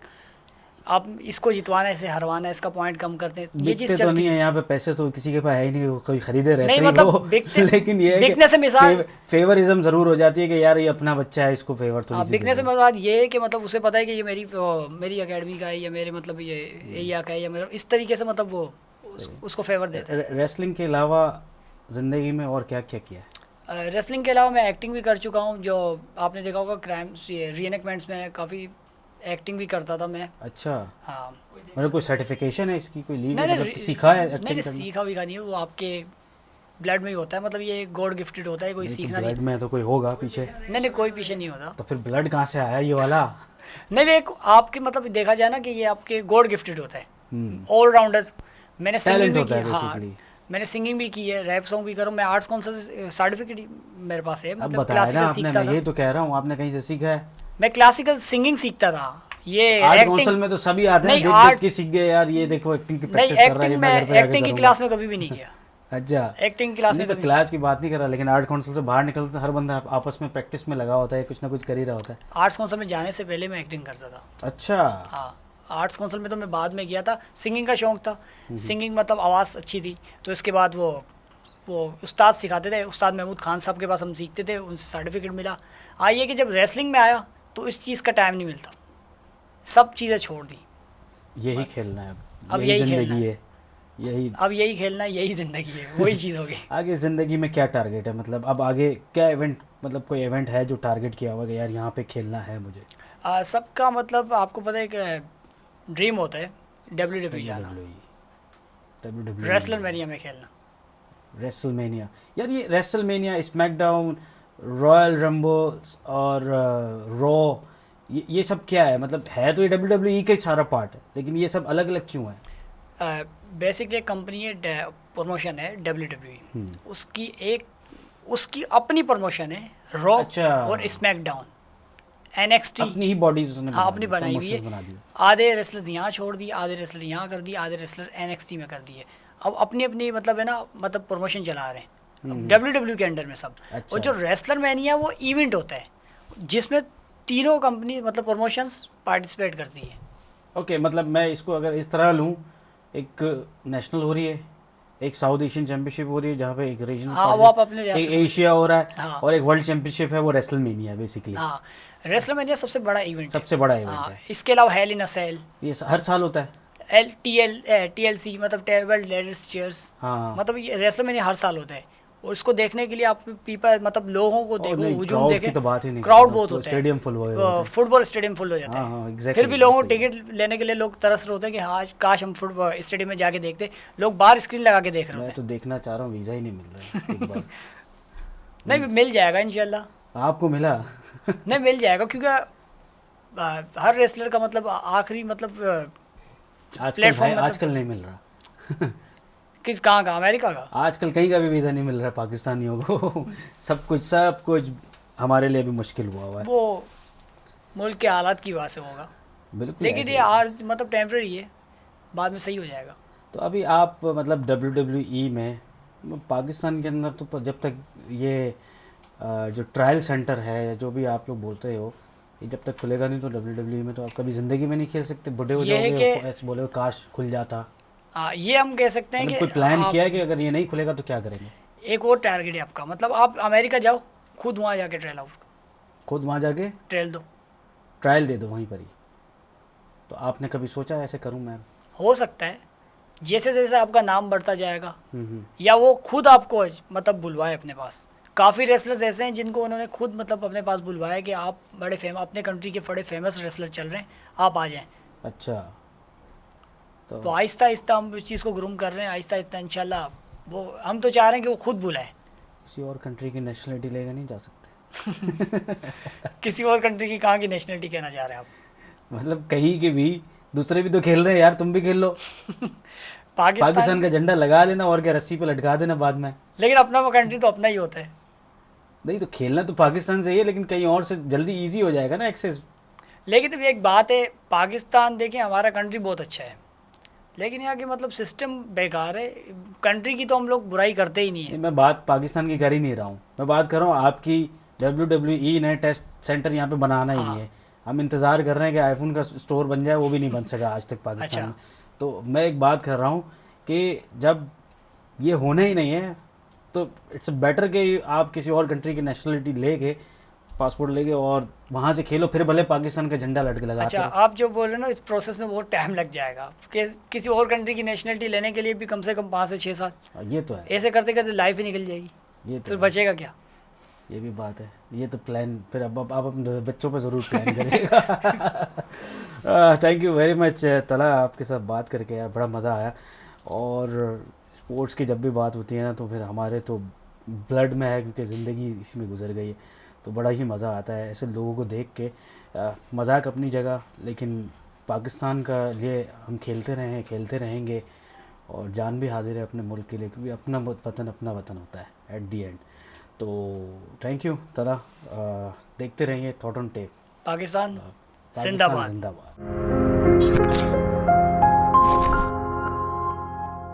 आप इसको जितवाना है, इसे हरवाना है, इसका पॉइंट कम करते हैं, ये चीज़ तो नहीं है यहाँ पे। पैसे तो किसी के पास है ही नहीं, कोई खरीदे रेफरी नहीं, मतलब बिकते, लेकिन ये बिकने से मिसाल फेवरिज्म जरूर हो जाती है कि यार ये अपना बच्चा है, इसको फेवर तो बिकने से मतलब ये है कि मतलब उसे पता है कि ये मेरी एकेडमी का है, या मेरे मतलब ये एरिया का है, या मेरा इस तरीके से मतलब वो उसको फेवर देते हैं। रेसलिंग के अलावा ज़िंदगी में और क्या क्या किया है? रेसलिंग के अलावा मैं एक्टिंग भी कर चुका हूँ, जो आपने देखा होगा क्राइम्स रीएनेक्टमेंट्स में काफ़ी एक्टिंग भी करता था मैं। अच्छा, हाँ, मतलब कोई सर्टिफिकेशन है इसकी, कोई लीग, नहीं, मतलब सीखा है एक्टिंग नहीं, करना? सीखा भी नहीं है, वो आपके ब्लड में ही होता है, मतलब ये गॉड गिफ्टेड होता है, कोई सीखना नहीं। ब्लड में तो कोई होगा पीछे? नहीं, कोई पीछे नहीं होता। तो फिर ब्लड कहाँ से आया ये वाला? नहीं, एक आपके मतलब देखा जाए ना कि ये आपके गॉड गिफ्टेड होता है, ऑलराउंडर। मैंने सिंगिंग भी की है, हाँ, मैंने सिंगिंग भी की है, रैप सॉन्ग भी करूँ मैं। आर्ट्स काउंसिल से सर्टिफिकेट मेरे पास है, मतलब क्लासिकल सीखता था। ये तो कह रहा हूँ, आपने कहीं से सीखा है? मैं क्लासिकल सिंगिंग सीखता था। ये आर्ट काउंसिल में तो सभी आते हैं, देख के सीख गए यार, ये देखो एक्टिंग की प्रैक्टिस कर रहा है। मैं एक्टिंग की क्लास में कभी भी नहीं गया। अच्छा, एक्टिंग क्लास में, क्लास की बात नहीं कर रहा, लेकिन आर्ट काउंसिल से बाहर निकलते हर बंदा आपस में प्रैक्टिस में लगा होता है, कुछ ना कुछ कर ही रहा होता है। आर्ट्स काउंसिल में जाने से पहले मैं एक्टिंग करता था। अच्छा, हाँ, आर्ट्स काउंसिल में तो मैं बाद में गया था। सिंगिंग का शौक था, सिंगिंग मतलब आवाज़ अच्छी थी, तो इसके बाद वो उस्ताद सिखाते थे, उस्ताद महमूद खान साहब के पास हम सीखते थे, उनसे सर्टिफिकेट मिला। आइए कि जब रेसलिंग में आया तो इस चीज़ का टाइम नहीं मिलता, सब चीज़ें छोड़ दी। यही खेलना है अब, यही ज़िंदगी है, अब यही खेलना है, यही ज़िंदगी है, वही चीज़ होगी। आगे ज़िंदगी में क्या टारगेट है, मतलब अब आगे क्या इवेंट, मतलब कोई इवेंट है जो टारगेट किया हुआ कि यार यहाँ पे खेलना है मुझे? सबका मतलब आपको पता है कि ड्रीम होता है WWE जाना, रेसलमेनिया में खेलना। रेसलमेनिया, यार ये रेसलमेनिया, स्मैकडाउन, रॉयल रंबल और रॉ, ये सब क्या है? मतलब है तो ये WWE का सारा पार्ट है, लेकिन ये सब अलग अलग क्यों है? बेसिकली कंपनी है, प्रमोशन है WWE, उसकी अपनी प्रमोशन है रॉ। अच्छा, और स्मैकडाउन, NXT अपनी ही बॉडीज, हाँ, अपनी बनाई हुई है। आधे रेसलर्स यहाँ छोड़ दिए, आधे रेसलर यहाँ कर दिए, आधे रेसलर NXT में कर दिए। अब अपनी अपनी मतलब है ना, मतलब प्रमोशन चला रहे हैं WWE के अंडर में सब। अच्छा। और जो रेसलमेनिया वो इवेंट होता है जिसमें तीनों कंपनी मतलब प्रमोशंस पार्टिसिपेट करती हैं। ओके, मतलब मैं इसको अगर इस तरह लूँ, एक नेशनल हो रही है, एक साउथ एशियन चैंपियनशिप हो रही है जहाँ पे एक रीजनल, हाँ, वो आप अपने एक एशिया हो रहा है, हाँ, और एक वर्ल्ड चैंपियनशिप है, वो रेसलमेनिया बेसिकली। हाँ, रेसलमेनिया सबसे बड़ा इवेंट है, सबसे बड़ा इवेंट हाँ, है। इसके अलावा हेल इन अ सेल, ये हर साल होता है। TLC मतलब टेबल लेडर्स चेयर्स, हाँ, मतलब ये रेसलमेनिया हर साल होता है। और इसको देखने के लिए आप पीपल मतलब लोगों को देखो, हुजूम देखे, तो बात ही नहीं, क्राउड बहुत होता है, स्टेडियम फुल हो जाता है, फुटबॉल स्टेडियम फुल हो जाता है। हाँ, exactly, फिर भी लोगों को टिकट लेने के लिए लोग तरस रहे होते हैं कि हाँ काश हम फुटबॉल स्टेडियम में जाके देखते। लोग बाहर स्क्रीन लगा के देख रहे होते हैं। मैं तो देखना चाह रहा हूँ, वीज़ा ही नहीं मिल रहा है एक बार। नहीं, मिल जाएगा इंशाल्लाह। आपको मिला? नहीं, मिल जाएगा, क्योंकि हर रेसलर का मतलब आखिरी मतलब प्लेटफॉर्म आजकल नहीं मिल रहा। किस कहाँ का? अमेरिका का? आजकल कहीं का भी वीज़ा नहीं मिल रहा है पाकिस्तानियों को। सब कुछ हमारे लिए भी मुश्किल हुआ है। वो मुल्क के हालात की वजह से होगा, बिल्कुल, लेकिन ये आज मतलब टेम्परेरी है, बाद में सही हो जाएगा। तो अभी आप मतलब WWE में, पाकिस्तान के अंदर तो जब तक ये जो ट्रायल सेंटर है, या जो भी आप लोग बोलते हो, ये जब तक खुलेगा नहीं तो WWE में तो आप कभी ज़िंदगी में नहीं खेल सकते, बूढ़े हो जाओगे, ऐसे बोले काश खुल जाता। हाँ, ये हम कह सकते हैं मतलब कि कोई प्लान आप- किया है कि अगर ये नहीं खुलेगा तो क्या करेंगे? एक और टारगेट है आपका, मतलब आप अमेरिका जाओ, खुद वहाँ जाके ट्रेल आउट खुद वहाँ जाके ट्रेल दो। ट्रायल दे दो वहीं पर ही। तो आपने कभी सोचा ऐसे करूँ मैं? हो सकता है जैसे जैसे आपका नाम बढ़ता जाएगा, हम्म। या वो खुद आपको मतलब बुलवाए अपने पास। काफ़ी रेसलर्स ऐसे हैं जिनको उन्होंने खुद मतलब अपने पास बुलवाया कि आप बड़े अपने कंट्री के बड़े फेमस रेसलर चल रहे हैं, आप आ जाएं। अच्छा। तो आहिस्ता आहिस्ता हम उस चीज़ को ग्रूम कर रहे हैं, आहिस्ता आहिस्ता इंशाल्लाह वो हम तो चाह रहे हैं कि वो खुद बुलाए। किसी और कंट्री की नेशनलिटी लेकर नहीं जा सकते? किसी और कंट्री की कहाँ की नेशनलिटी कहना चाह रहे हैं आप? मतलब कहीं के भी, दूसरे भी तो खेल रहे हैं यार, तुम भी खेल लो। पाकिस्तान का झंडा लगा लेना और क्या, रस्सी पे लटका देना बाद में। लेकिन अपना वो कंट्री तो अपना ही होता है। नहीं तो खेलना तो पाकिस्तान से ही है, लेकिन कहीं और से जल्दी इजी हो जाएगा ना एक्सेस। लेकिन अभी एक बात है, पाकिस्तान देखें हमारा कंट्री बहुत अच्छा है, लेकिन यहाँ की मतलब सिस्टम बेकार है। कंट्री की तो हम लोग बुराई करते ही नहीं है। मैं बात पाकिस्तान की कर ही नहीं रहा हूँ, मैं बात कर रहा हूँ आपकी WWE ने टेस्ट सेंटर यहाँ पे बनाना ही नहीं है। हम इंतज़ार कर रहे हैं कि आईफोन का स्टोर बन जाए, वो भी नहीं बन सका आज तक पाकिस्तान अच्छा। में। तो मैं एक बात कर रहा हूँ कि जब ये होना ही नहीं है तो इट्स बेटर कि आप किसी और कंट्री की नेशनलिटी लेके, पासपोर्ट लेके और वहाँ से खेलो, फिर भले पाकिस्तान का झंडा लटके लगा। अच्छा, आप जो बोल रहे हो ना, इस प्रोसेस में बहुत टाइम लग जाएगा कि किसी और कंट्री की नेशनलिटी लेने के लिए भी कम से कम 5 से 6 साल। ये तो है, ऐसे करते करते लाइफ ही निकल जाएगी, ये फिर तो बचेगा क्या? ये भी बात है। ये तो प्लान फिर अब आप अपने बच्चों पर ज़रूर प्लान करिएगा। थैंक यू वेरी मच तला, आपके साथ बात करके यार बड़ा मज़ा आया। और स्पोर्ट्स की जब भी बात होती है ना तो फिर हमारे तो ब्लड में है, क्योंकि ज़िंदगी इसी में गुजर गई है। तो बड़ा ही मज़ा आता है ऐसे लोगों को देख के। मजाक अपनी जगह, लेकिन पाकिस्तान का लिए हम खेलते रहे हैं, खेलते रहेंगे, और जान भी हाजिर है अपने मुल्क के लिए, क्योंकि अपना वतन होता है एट दी एंड। तो थैंक यू तला, देखते रहिए thought on tape. Pakistan Pakistan जिंदाबाद। जिंदाबाद।